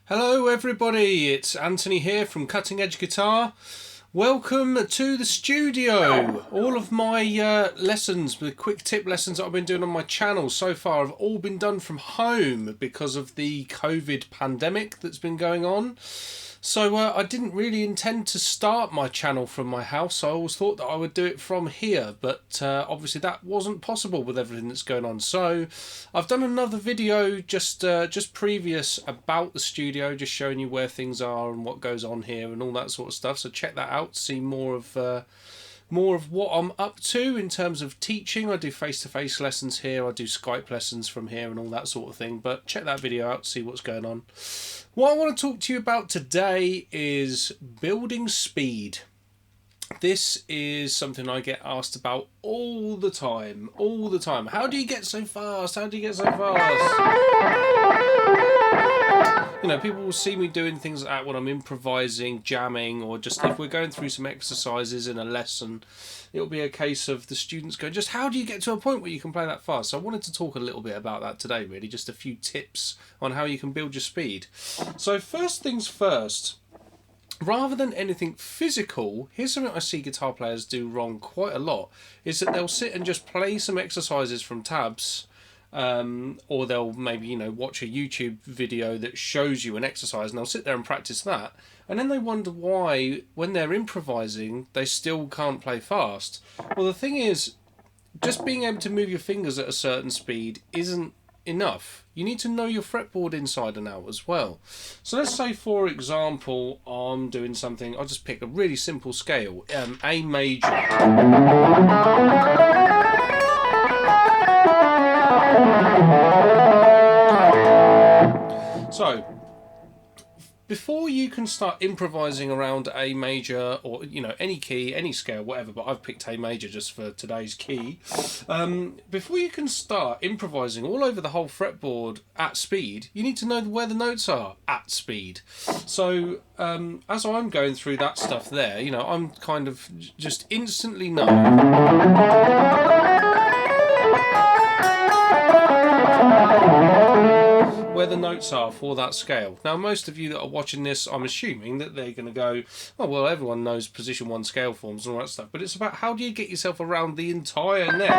Hello everybody, it's Anthony here from Cutting Edge Guitar. Welcome to the studio. All of my lessons, the quick tip lessons that I've been doing on my channel so far have all been done from home because of the COVID pandemic that's been going on. So I didn't really intend to start my channel from my house. I always thought that I would do it from here, but obviously that wasn't possible with everything that's going on. So I've done another video just previous about the studio, just showing you where things are and what goes on here and all that sort of stuff. So check that out, see more of what I'm up to in terms of teaching. I do face-to-face lessons here, I do Skype lessons from here and all that sort of thing, but check that video out, see what's going on. What I want to talk to you about today is building speed. This is something I get asked about all the time. How do you get so fast? How do you get so fast? You know, people will see me doing things like that when I'm improvising, jamming, or just if we're going through some exercises in a lesson, it'll be a case of the students going, just how do you get to a point where you can play that fast? So I wanted to talk a little bit about that today, really, just a few tips on how you can build your speed. So first things first, rather than anything physical, here's something I see guitar players do wrong quite a lot, is that they'll sit and just play some exercises from tabs, or they'll maybe, watch a YouTube video that shows you an exercise and they'll sit there and practice that. And then they wonder why, when they're improvising, they still can't play fast. Well, the thing is, just being able to move your fingers at a certain speed isn't enough. You need to know your fretboard inside and out as well. So let's say, for example, I'm doing something, I'll just pick a really simple scale, A major. So, before you can start improvising around A major or, any key, any scale, whatever, but I've picked A major just for today's key. Before you can start improvising all over the whole fretboard at speed, you need to know where the notes are at speed. So, as I'm going through that stuff there, I'm kind of just instantly know where the notes are for that scale. Now, most of you that are watching this, I'm assuming that they're going to go, oh, well, everyone knows position 1 scale forms and all that stuff, but it's about how do you get yourself around the entire neck.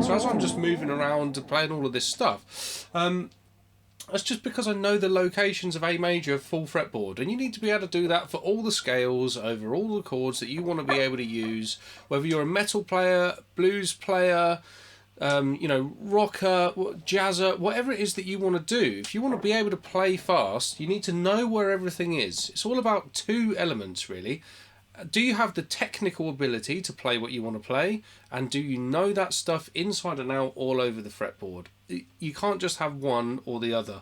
So as I'm just moving around playing all of this stuff, that's just because I know the locations of A major full fretboard, and you need to be able to do that for all the scales over all the chords that you want to be able to use, whether you're a metal player, blues player, rocker, jazzer, whatever it is that you want to do. If you want to be able to play fast, you need to know where everything is. It's all about two elements, really. Do you have the technical ability to play what you want to play, and do you know that stuff inside and out all over the fretboard? You can't just have one or the other.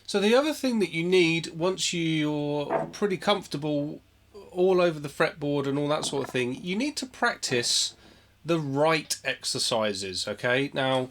So the other thing that you need, once you're pretty comfortable all over the fretboard and all that sort of thing, you need to practice the right exercises, okay? Now,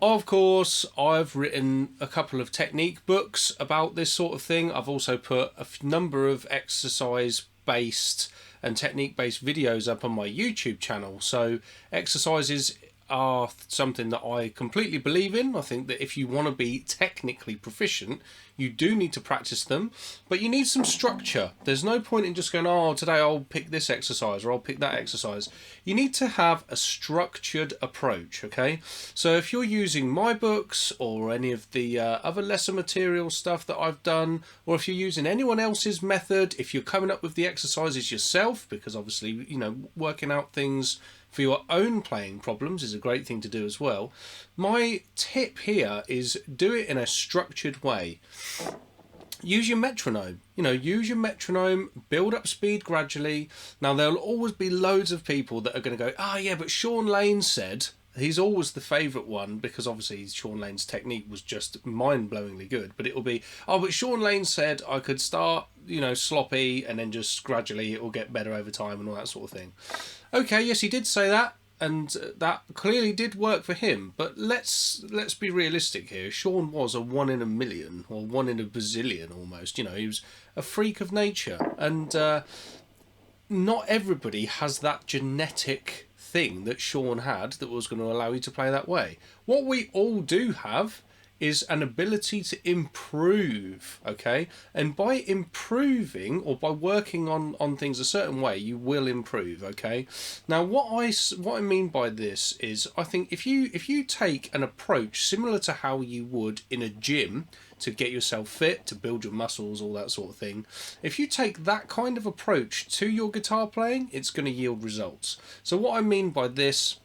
of course, I've written a couple of technique books about this sort of thing. I've also put a number of exercise-based and technique-based videos up on my YouTube channel. So exercises are something that I completely believe in. I think that if you want to be technically proficient, you do need to practice them, but you need some structure. There's no point in just going, oh, today I'll pick this exercise or I'll pick that exercise. You need to have a structured approach, okay? So if you're using my books or any of the other lesson material stuff that I've done, or if you're using anyone else's method, if you're coming up with the exercises yourself, because obviously, working out things for your own playing problems is a great thing to do as well. My tip here is do it in a structured way. Use your metronome. Use your metronome, build up speed gradually. Now, there'll always be loads of people that are going to go, yeah, but Sean Lane said. He's always the favourite one because obviously Sean Lane's technique was just mind-blowingly good. But it'll be, but Sean Lane said I could start, sloppy and then just gradually it will get better over time and all that sort of thing. Okay, yes, he did say that. that clearly did work for him. But let's be realistic here. Shaun was a 1 in a million or 1 in a bazillion almost. You know, he was a freak of nature, and not everybody has that genetic thing that Shaun had that was going to allow you to play that way. What we all do have is an ability to improve, okay? And by improving, or by working on things a certain way, you will improve, okay? Now, what I mean by this is, I think if you take an approach similar to how you would in a gym to get yourself fit, to build your muscles, all that sort of thing, if you take that kind of approach to your guitar playing, it's going to yield results. So what I mean by this,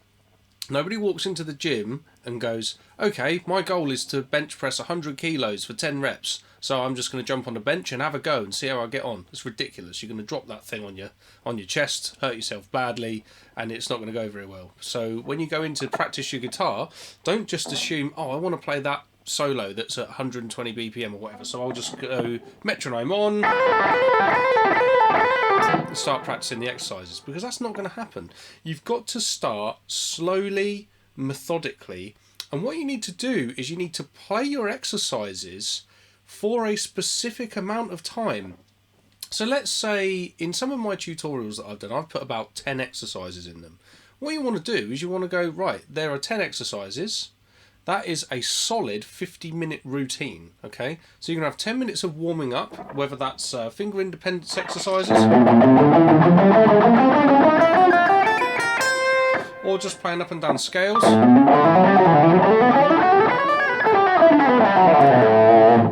nobody walks into the gym and goes, okay, my goal is to bench press 100 kilos for 10 reps, so I'm just going to jump on the bench and have a go and see how I get on. It's ridiculous. You're going to drop that thing on your chest, hurt yourself badly, and it's not going to go very well. So when you go in to practice your guitar, don't just assume, oh, I want to play that solo that's at 120 BPM or whatever, so I'll just go metronome on and start practicing the exercises, because that's not going to happen. You've got to start slowly, methodically, and what you need to do is you need to play your exercises for a specific amount of time. So let's say in some of my tutorials that I've done, I've put about 10 exercises in them. What you want to do is you want to go, right, there are 10 exercises. That is a solid 50-minute routine, okay? So you're going to have 10 minutes of warming up, whether that's finger independence exercises or just playing up and down scales.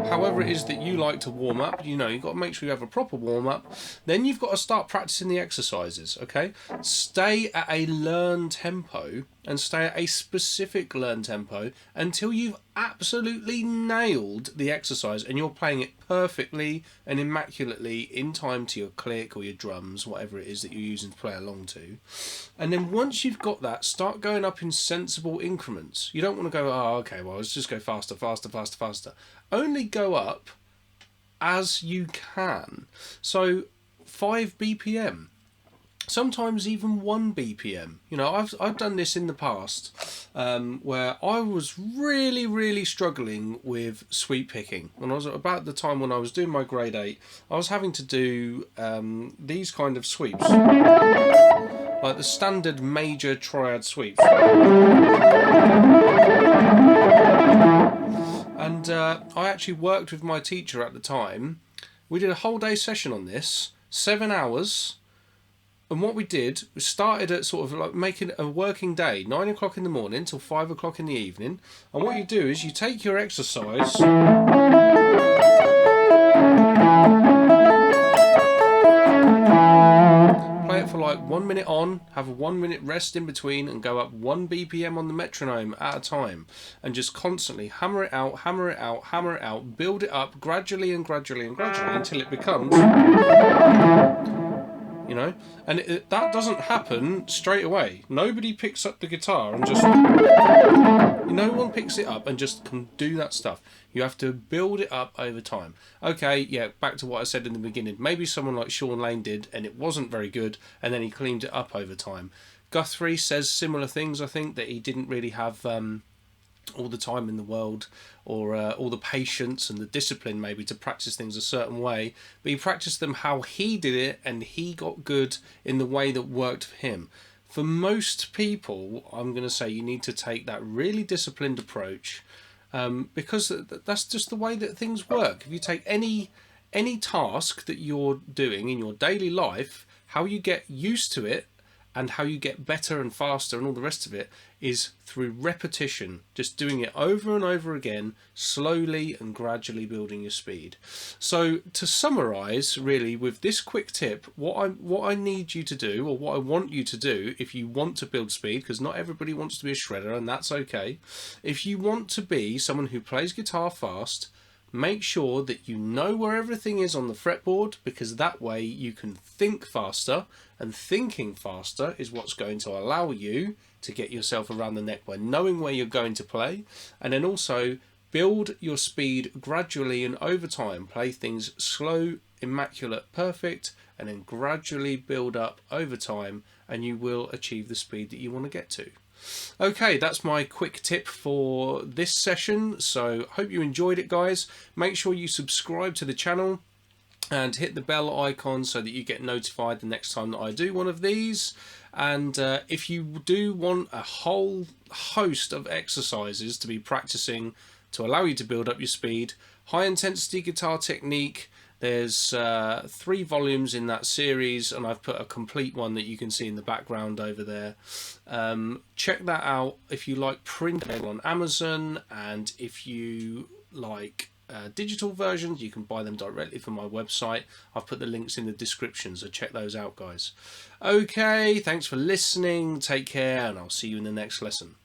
However it is that you like to warm up, you know, you've got to make sure you have a proper warm up. Then you've got to start practicing the exercises, okay? Stay at a learn tempo and stay at a specific learn tempo until you've absolutely nailed the exercise and you're playing it perfectly and immaculately in time to your click or your drums, whatever it is that you're using to play along to. And then once you've got that, start going up in sensible increments. You don't want to go, oh, okay, well, let's just go faster, faster, faster, faster. Only go up as you can. So 5 BPM. Sometimes even 1 BPM. You know, I've done this in the past where I was really struggling with sweep picking. When I was about the time when I was doing my grade 8, I was having to do these kind of sweeps, like the standard major triad sweeps. And I actually worked with my teacher at the time. We did a whole day session on this, 7 hours. And what we did was started at sort of like making a working day, 9 o'clock in the morning till 5 o'clock in the evening. And what you do is you take your exercise, play it for like 1 minute on, have a 1 minute rest in between, and go up 1 BPM on the metronome at a time, and just constantly hammer it out, hammer it out, hammer it out, build it up gradually and gradually and gradually until it becomes, you know, and that doesn't happen straight away. Nobody picks up the guitar and just, no one picks it up and just can do that stuff. You have to build it up over time. Okay, yeah, back to what I said in the beginning. Maybe someone like Shaun Lane did, and it wasn't very good, and then he cleaned it up over time. Guthrie says similar things, I think, that he didn't really have all the time in the world, or all the patience and the discipline maybe to practice things a certain way, but he practiced them how he did it, and he got good in the way that worked for him. For most people, I'm going to say you need to take that really disciplined approach, because that's just the way that things work. If you take any task that you're doing in your daily life, how you get used to it and how you get better and faster and all the rest of it is through repetition, just doing it over and over again, slowly and gradually building your speed. So to summarize really with this quick tip, what I need you to do, or what I want you to do if you want to build speed, because not everybody wants to be a shredder, and that's okay. If you want to be someone who plays guitar fast, make sure that you know where everything is on the fretboard, because that way you can think faster, and thinking faster is what's going to allow you to get yourself around the neck by knowing where you're going to play. And then also build your speed gradually and over time. Play things slow, immaculate, perfect, and then gradually build up over time and you will achieve the speed that you want to get to. Okay, that's my quick tip for this session. So hope you enjoyed it, guys. Make sure you subscribe to the channel and hit the bell icon so that you get notified the next time that I do one of these. And if you do want a whole host of exercises to be practicing to allow you to build up your speed, High Intensity Guitar Technique, there's 3 volumes in that series, and I've put a complete one that you can see in the background over there. Check that out if you like print on Amazon, and if you like digital versions, you can buy them directly from my website. I've put the links in the description, so check those out, guys. Okay, thanks for listening, take care, and I'll see you in the next lesson.